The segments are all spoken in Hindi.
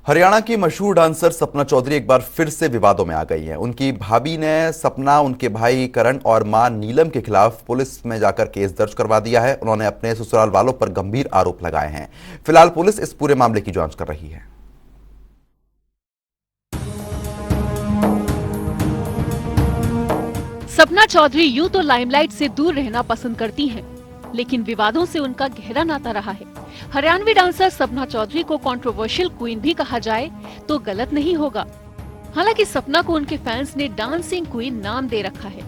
हरियाणा की मशहूर डांसर सपना चौधरी एक बार फिर से विवादों में आ गई हैं। उनकी भाभी ने सपना, उनके भाई करण और मां नीलम के खिलाफ पुलिस में जाकर केस दर्ज करवा दिया है। उन्होंने अपने ससुराल वालों पर गंभीर आरोप लगाए हैं। फिलहाल पुलिस इस पूरे मामले की जांच कर रही है। सपना चौधरी यूं तो लाइमलाइट से दूर रहना पसंद करती हैं, लेकिन विवादों से उनका गहरा नाता रहा है। हरियाणवी डांसर सपना चौधरी को कंट्रोवर्शियल क्वीन भी कहा जाए तो गलत नहीं होगा। हालांकि सपना को उनके फैंस ने डांसिंग क्वीन नाम दे रखा है।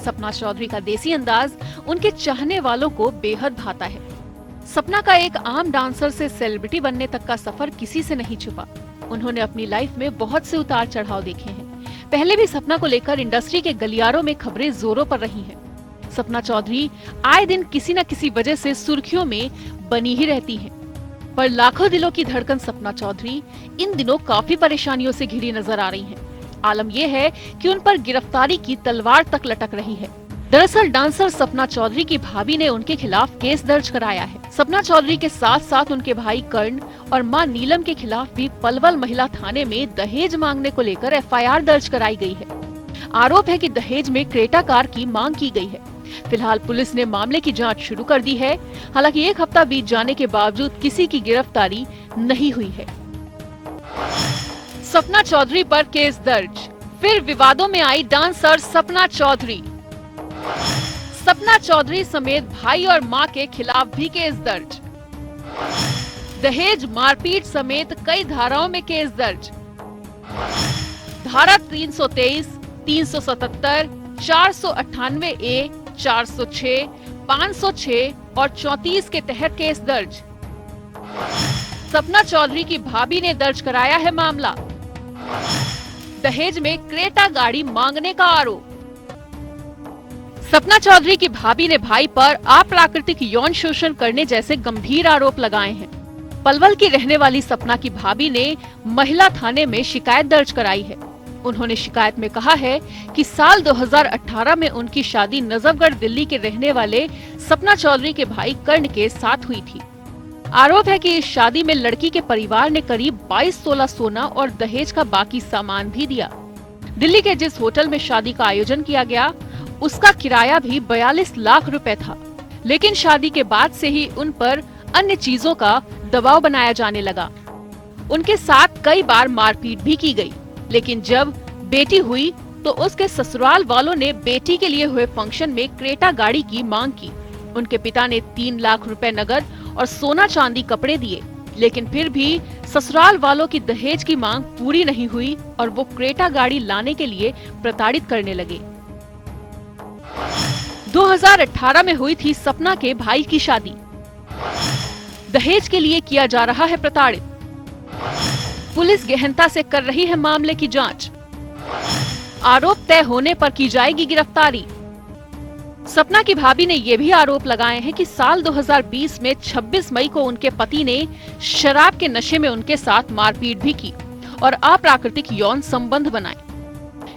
सपना चौधरी का देसी अंदाज उनके चाहने वालों को बेहद भाता है। सपना का एक आम डांसर से सेलिब्रिटी बनने तक का सफर किसी से नहीं छुपा। उन्होंने अपनी लाइफ में बहुत से उतार चढ़ाव देखे हैं। पहले भी सपना को लेकर इंडस्ट्री के गलियारों में खबरें जोरों पर रही हैं। सपना चौधरी आए दिन किसी न किसी वजह से सुर्खियों में बनी ही रहती हैं। पर लाखों दिलों की धड़कन सपना चौधरी इन दिनों काफी परेशानियों से घिरी नजर आ रही हैं। आलम यह है कि उन पर गिरफ्तारी की तलवार तक लटक रही है। दरअसल डांसर सपना चौधरी की भाभी ने उनके खिलाफ केस दर्ज कराया है। सपना चौधरी के साथ साथ उनके भाई कर्ण और मां नीलम के खिलाफ भी पलवल महिला थाने में दहेज मांगने को लेकर एफआईआर दर्ज कराई गई है। आरोप है कि दहेज में क्रेटा कार की मांग की गई है। फिलहाल पुलिस ने मामले की जांच शुरू कर दी है। हालांकि एक हफ्ता बीत जाने के बावजूद किसी की गिरफ्तारी नहीं हुई है। सपना चौधरी पर केस दर्ज, फिर विवादों में आई डांसर सपना चौधरी। सपना चौधरी समेत भाई और मां के खिलाफ भी केस दर्ज। दहेज, मारपीट समेत कई धाराओं में केस दर्ज। धारा 323, 377, 498A, 406, 506 और 34 के तहत केस दर्ज। सपना चौधरी की भाभी ने दर्ज कराया है मामला। दहेज में क्रेटा गाड़ी मांगने का आरोप। सपना चौधरी की भाभी ने भाई पर अप्राकृतिक यौन शोषण करने जैसे गंभीर आरोप लगाए हैं। पलवल की रहने वाली सपना की भाभी ने महिला थाने में शिकायत दर्ज कराई है। उन्होंने शिकायत में कहा है कि साल 2018 में उनकी शादी नजफगढ़ दिल्ली के रहने वाले सपना चौधरी के भाई कर्ण के साथ हुई थी। आरोप है कि इस शादी में लड़की के परिवार ने करीब 22 तोला सोना और दहेज का बाकी सामान भी दिया। दिल्ली के जिस होटल में शादी का आयोजन किया गया उसका किराया भी 42 लाख रुपए था। लेकिन शादी के बाद से ही उन पर अन्य चीजों का दबाव बनाया जाने लगा। उनके साथ कई बार मारपीट भी की गई। लेकिन जब बेटी हुई तो उसके ससुराल वालों ने बेटी के लिए हुए फंक्शन में क्रेटा गाड़ी की मांग की। उनके पिता ने 3 लाख रुपए नगद और सोना चांदी कपड़े दिए, लेकिन फिर भी ससुराल वालों की दहेज की मांग पूरी नहीं हुई और वो क्रेटा गाड़ी लाने के लिए प्रताड़ित करने लगे। 2018 में हुई थी सपना के भाई की शादी। दहेज के लिए किया जा रहा है प्रताड़ित। पुलिस गहनता से कर रही है मामले की जांच। आरोप तय होने पर की जाएगी गिरफ्तारी। सपना की भाभी ने ये भी आरोप लगाए हैं कि साल 2020 में 26 मई को उनके पति ने शराब के नशे में उनके साथ मारपीट भी की और अप्राकृतिक यौन संबंध बनाए।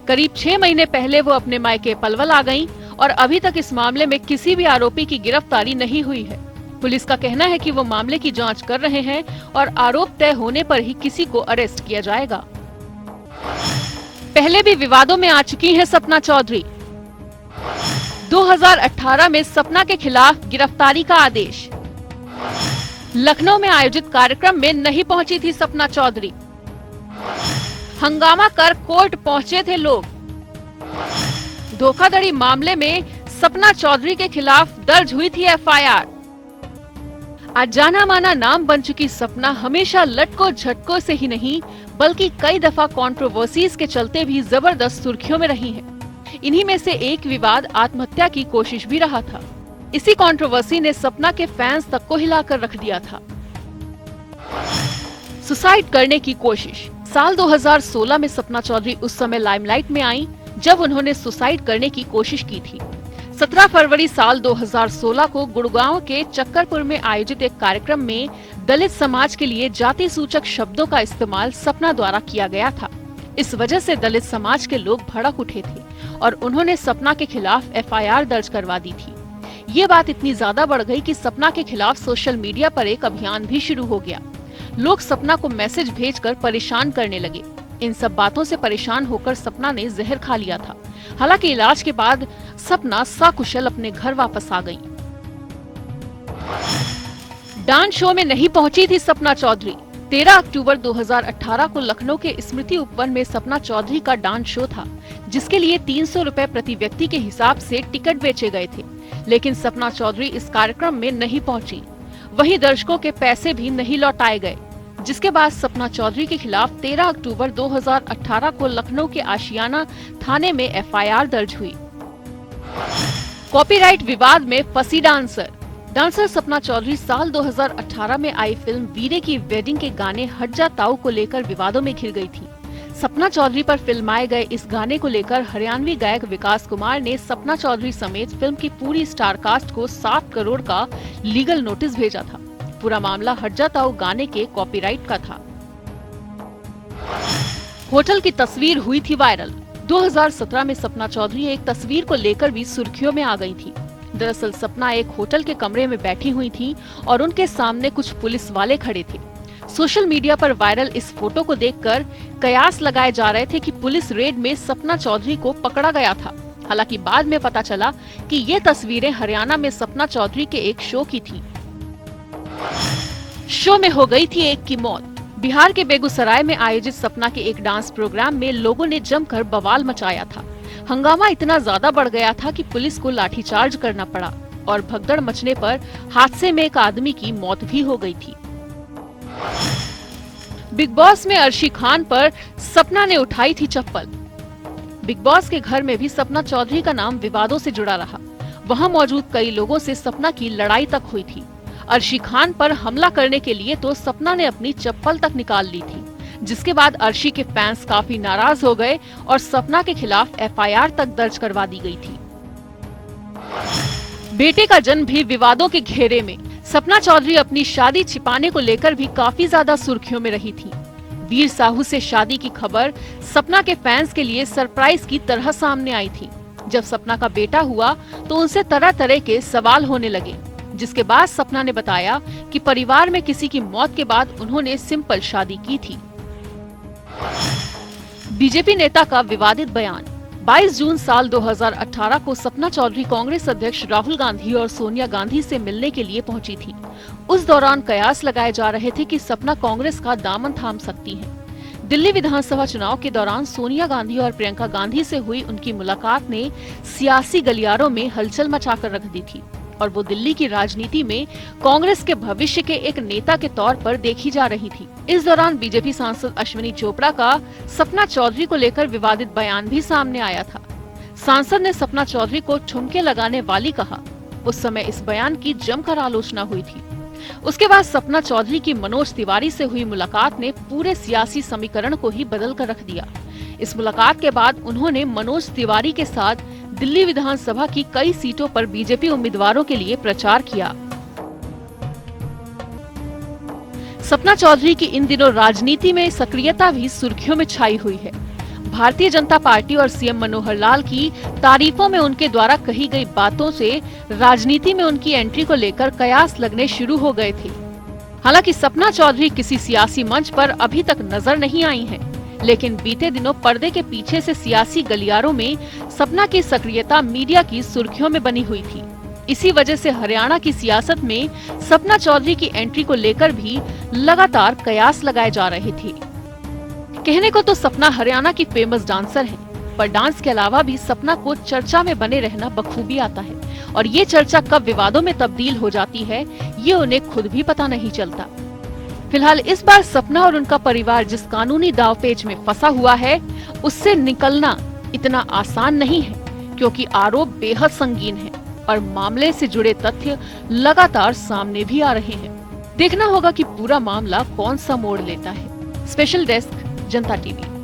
करीब 6 महीने पहले वो अपने मायके पलवल आ गईं और अभी तक इस मामले में किसी भी आरोपी की गिरफ्तारी नहीं हुई है। पुलिस का कहना है कि वो मामले की जांच कर रहे हैं और आरोप तय होने पर ही किसी को अरेस्ट किया जाएगा। पहले भी विवादों में आ चुकी हैं सपना चौधरी। 2018 में सपना के खिलाफ गिरफ्तारी का आदेश। लखनऊ में आयोजित कार्यक्रम में नहीं पहुंची थी सपना चौधरी। हंगामा कर कोर्ट पहुंचे थे लोग। धोखाधड़ी मामले में सपना चौधरी के खिलाफ दर्ज हुई थी एफआईआर। आज जाना माना नाम बन चुकी सपना हमेशा लटकों झटकों से ही नहीं बल्कि कई दफा कंट्रोवर्सीज के चलते भी जबरदस्त सुर्खियों में रही हैं। इन्हीं में से एक विवाद आत्महत्या की कोशिश भी रहा था। इसी कंट्रोवर्सी ने सपना के फैंस तक को हिलाकर रख दिया था। सुसाइड करने की कोशिश। साल 2016 में सपना चौधरी उस समय लाइमलाइट में आई जब उन्होंने सुसाइड करने की कोशिश की थी। 17 फरवरी साल 2016 को गुड़गांव के चक्करपुर में आयोजित एक कार्यक्रम में दलित समाज के लिए जाति सूचक शब्दों का इस्तेमाल सपना द्वारा किया गया था। इस वजह से दलित समाज के लोग भड़क उठे थे और उन्होंने सपना के खिलाफ एफआईआर दर्ज करवा दी थी। ये बात इतनी ज्यादा बढ़ गई कि सपना के खिलाफ सोशल मीडिया पर एक अभियान भी शुरू हो गया। लोग सपना को मैसेज भेजकर परेशान करने लगे। इन सब बातों से परेशान होकर सपना ने जहर खा लिया था। हालांकि इलाज के बाद सपना सकुशल अपने घर वापस आ गई। डांस शो में नहीं पहुंची थी सपना चौधरी। 13 अक्टूबर 2018 को लखनऊ के स्मृति उपवन में सपना चौधरी का डांस शो था, जिसके लिए 300 रुपए प्रति व्यक्ति के हिसाब से टिकट बेचे गए थे। लेकिन सपना चौधरी इस कार्यक्रम में नहीं पहुंची। वहीं दर्शकों के पैसे भी नहीं लौटाए गए, जिसके बाद सपना चौधरी के खिलाफ 13 अक्टूबर 2018 को लखनऊ के आशियाना थाने में एफआईआर दर्ज हुई। कॉपीराइट विवाद में फंसी डांसर सपना चौधरी साल 2018 में आई फिल्म वीरे की वेडिंग के गाने हट जा ताऊ को लेकर विवादों में घिर गई थी। सपना चौधरी पर फिल्माए गए इस गाने को लेकर हरियाणवी गायक विकास कुमार ने सपना चौधरी समेत फिल्म की पूरी स्टार कास्ट को 7 करोड़ का लीगल नोटिस भेजा था। पूरा मामला हट जा ताऊ गाने के कॉपीराइट का था। होटल की तस्वीर हुई थी वायरल। 2017 में सपना चौधरी एक तस्वीर को लेकर भी सुर्खियों में आ गई थी। दरअसल सपना एक होटल के कमरे में बैठी हुई थी और उनके सामने कुछ पुलिस वाले खड़े थे। सोशल मीडिया पर वायरल इस फोटो को देखकर कयास लगाए जा रहे थे कि पुलिस रेड में सपना चौधरी को पकड़ा गया था। हालांकि बाद में पता चला कि ये तस्वीरें हरियाणा में सपना चौधरी के एक शो की थी। शो में हो गई थी एक की मौत। बिहार के बेगूसराय में आयोजित सपना के एक डांस प्रोग्राम में लोगों ने जमकर बवाल मचाया था। हंगामा इतना ज्यादा बढ़ गया था कि पुलिस को लाठीचार्ज करना पड़ा और भगदड़ मचने पर हादसे में एक आदमी की मौत भी हो गई थी। बिग बॉस में अर्शी खान पर सपना ने उठाई थी चप्पल। बिग बॉस के घर में भी सपना चौधरी का नाम विवादों से जुड़ा रहा। वहां मौजूद कई लोगों से सपना की लड़ाई तक हुई थी। अर्शी खान पर हमला करने के लिए तो सपना ने अपनी चप्पल तक निकाल ली थी, जिसके बाद अर्शी के फैंस काफी नाराज हो गए और सपना के खिलाफ एफआईआर तक दर्ज करवा दी गई थी। बेटे का जन्म भी विवादों के घेरे में। सपना चौधरी अपनी शादी छिपाने को लेकर भी काफी ज्यादा सुर्खियों में रही थी। वीर साहू से शादी की खबर सपना के फैंस के लिए सरप्राइज की तरह सामने आई थी। जब सपना का बेटा हुआ तो उनसे तरह तरह के सवाल होने लगे, जिसके बाद सपना ने बताया कि परिवार में किसी की मौत के बाद उन्होंने सिंपल शादी की थी। बीजेपी नेता का विवादित बयान। 22 जून साल 2018 को सपना चौधरी कांग्रेस अध्यक्ष राहुल गांधी और सोनिया गांधी से मिलने के लिए पहुंची थी। उस दौरान कयास लगाए जा रहे थे कि सपना कांग्रेस का दामन थाम सकती हैं। दिल्ली विधानसभा चुनाव के दौरान सोनिया गांधी और प्रियंका गांधी से हुई उनकी मुलाकात ने सियासी गलियारों में हलचल मचाकर रख दी थी और वो दिल्ली की राजनीति में कांग्रेस के भविष्य के एक नेता के तौर पर देखी जा रही थी। इस दौरान बीजेपी सांसद अश्विनी चोपड़ा का सपना चौधरी को लेकर विवादित बयान भी सामने आया था। सांसद ने सपना चौधरी को ठुमके लगाने वाली कहा। उस समय इस बयान की जमकर आलोचना हुई थी। उसके बाद सपना चौधरी की मनोज तिवारी से हुई मुलाकात ने पूरे सियासी समीकरण को ही बदल कर रख दिया। इस मुलाकात के बाद उन्होंने मनोज तिवारी के साथ दिल्ली विधानसभा की कई सीटों पर बीजेपी उम्मीदवारों के लिए प्रचार किया। सपना चौधरी की इन दिनों राजनीति में सक्रियता भी सुर्खियों में छाई हुई है। भारतीय जनता पार्टी और सीएम मनोहर लाल की तारीफों में उनके द्वारा कही गई बातों से राजनीति में उनकी एंट्री को लेकर कयास लगने शुरू हो गए थे। हालांकि सपना चौधरी किसी सियासी मंच पर अभी तक नजर नहीं आई हैं, लेकिन बीते दिनों पर्दे के पीछे से सियासी गलियारों में सपना की सक्रियता मीडिया की सुर्खियों में बनी हुई थी। इसी वजह से हरियाणा की सियासत में सपना चौधरी की एंट्री को लेकर भी लगातार कयास लगाए जा रहे थे। कहने को तो सपना हरियाणा की फेमस डांसर है, पर डांस के अलावा भी सपना को चर्चा में बने रहना बखूबी आता है और ये चर्चा कब विवादों में तब्दील हो जाती है, ये उन्हें खुद भी पता नहीं चलता। फिलहाल इस बार सपना और उनका परिवार जिस कानूनी दांवपेच में फंसा हुआ है, उससे निकलना इतना आसान नहीं है, क्योंकि आरोप बेहद संगीन है और मामले से जुड़े तथ्य लगातार सामने भी आ रहे हैं। देखना होगा कि पूरा मामला कौन सा मोड़ लेता है। स्पेशल डेस्क, जनता टीवी।